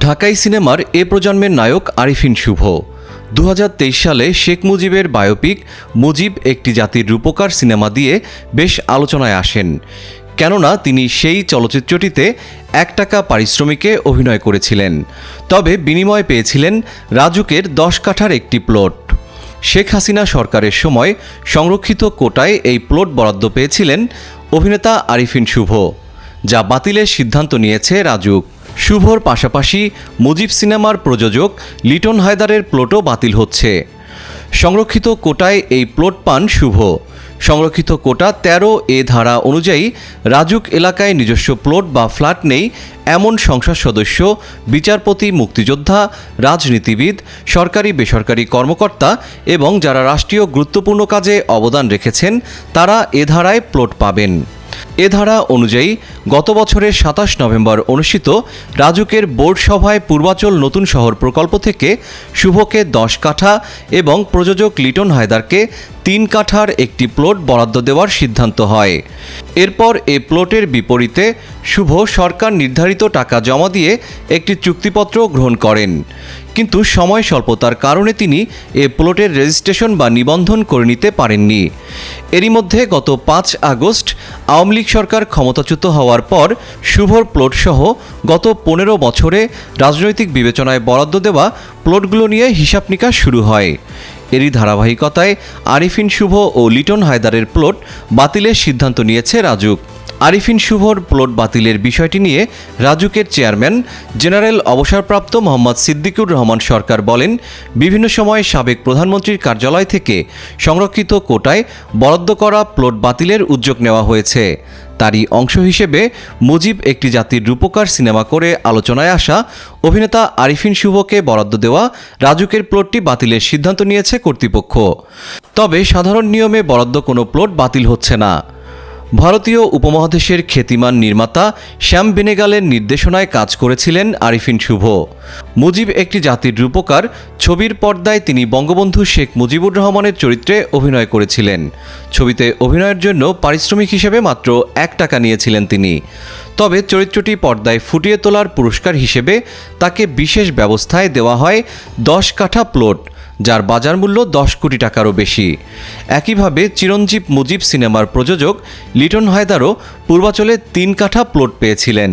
ঢাকাই সিনেমার এ প্রজন্মের নায়ক আরিফিন শুভ 2023 সালে শেখ মুজিবের বায়োপিক মুজিব একটি জাতির রূপকার সিনেমা দিয়ে বেশ আলোচনায় আসেন, কেননা তিনি সেই চলচ্চিত্রটিতে ৳1 পারিশ্রমিকে অভিনয় করেছিলেন। তবে বিনিময়ে পেয়েছিলেন রাজুকের 10 কাঠার একটি প্লট। শেখ হাসিনা সরকারের সময় সংরক্ষিত কোটায় এই প্লট বরাদ্দ পেয়েছিলেন অভিনেতা আরিফিন শুভ, যা বাতিলের সিদ্ধান্ত নিয়েছে রাজুক। শুভর পাশাপাশি মুজিব সিনেমার প্রযোজক লিটন হায়দারের প্লটও বাতিল হচ্ছে। সংরক্ষিত কোটায় এই প্লট পান শুভ। সংরক্ষিত কোটা 13A ধারা অনুযায়ী রাজুক এলাকায় নিজস্ব প্লট বা ফ্ল্যাট নেই এমন সংসদ সদস্য, বিচারপতি, মুক্তিযোদ্ধা, রাজনীতিবিদ, সরকারি বেসরকারি কর্মকর্তা এবং যারা রাষ্ট্রীয় গুরুত্বপূর্ণ কাজে অবদান রেখেছেন তারা এ ধারায় প্লট পাবেন। এ ধারা অনুযায়ী গত বছরের 27 নভেম্বর অনুষ্ঠিত রাজুকের বোর্ড সভায় পূর্বাচল নতুন শহর প্রকল্প থেকে শুভকে 10 কাঠা এবং প্রযোজক লিটন হায়দারকে 3 কাঠার একটি প্লট বরাদ্দ দেওয়ার সিদ্ধান্ত হয়। এরপর এ প্লটের বিপরীতে শুভ সরকার নির্ধারিত টাকা জমা দিয়ে একটি চুক্তিপত্র গ্রহণ করেন, কিন্তু সময় স্বল্পতার কারণে তিনি এ প্লটের রেজিস্ট্রেশন বা নিবন্ধন করে নিতে পারেননি। এরই মধ্যে গত 5 আগস্ট আওয়ামী লীগ সরকার ক্ষমতাচ্যুত হওয়ার পর শুভর প্লটসহ গত 15 বছরে রাজনৈতিক বিবেচনায় বরাদ্দ দেওয়া প্লটগুলো নিয়ে হিসাব নিকাশ শুরু হয়। এরই ধারাবাহিকতায় আরিফিন শুভ ও লিটন হায়দারের প্লট বাতিলের সিদ্ধান্ত নিয়েছে রাজুক। আরিফিন শুভর প্লট বাতিলের বিষয়টি নিয়ে রাজুকের চেয়ারম্যান জেনারেল অবসরপ্রাপ্ত মোহাম্মদ সিদ্দিকুর রহমান সরকার বলেন, বিভিন্ন সময় সাবেক প্রধানমন্ত্রীর কার্যালয় থেকে সংরক্ষিত কোটায় বরাদ্দ করা প্লট বাতিলের উদ্যোগ নেওয়া হয়েছে। তারই অংশ হিসেবে মুজিব একটি জাতির রূপকার সিনেমা করে আলোচনায় আসা অভিনেতা আরিফিন শুভকে বরাদ্দ দেওয়া রাজুকের প্লটটি বাতিলের সিদ্ধান্ত নিয়েছে কর্তৃপক্ষ। তবে সাধারণ নিয়মে বরাদ্দ কোনো প্লট বাতিল হচ্ছে না। ভারতীয় উপমহাদেশের খ্যাতিমান নির্মাতা শ্যাম বেনেগালের নির্দেশনায় কাজ করেছিলেন আরিফিন শুভ। মুজিব একটি জাতির রূপকার ছবির পর্দায় তিনি বঙ্গবন্ধু শেখ মুজিবুর রহমানের চরিত্রে অভিনয় করেছিলেন। ছবিতে অভিনয়ের জন্য পারিশ্রমিক হিসেবে মাত্র ৳1 নিয়েছিলেন তিনি। তবে চরিত্রটি পর্দায় ফুটিয়ে তোলার পুরস্কার হিসেবে তাকে বিশেষ ব্যবস্থায় দেওয়া হয় 10 কাঠা প্লট, যার বাজার মূল্য 10 কোটি টাকারও বেশি। একইভাবে চিরঞ্জীব মুজিব সিনেমার প্রযোজক লিটন হায়দারও পূর্বাচলে 3 কাঠা প্লট পেয়েছিলেন।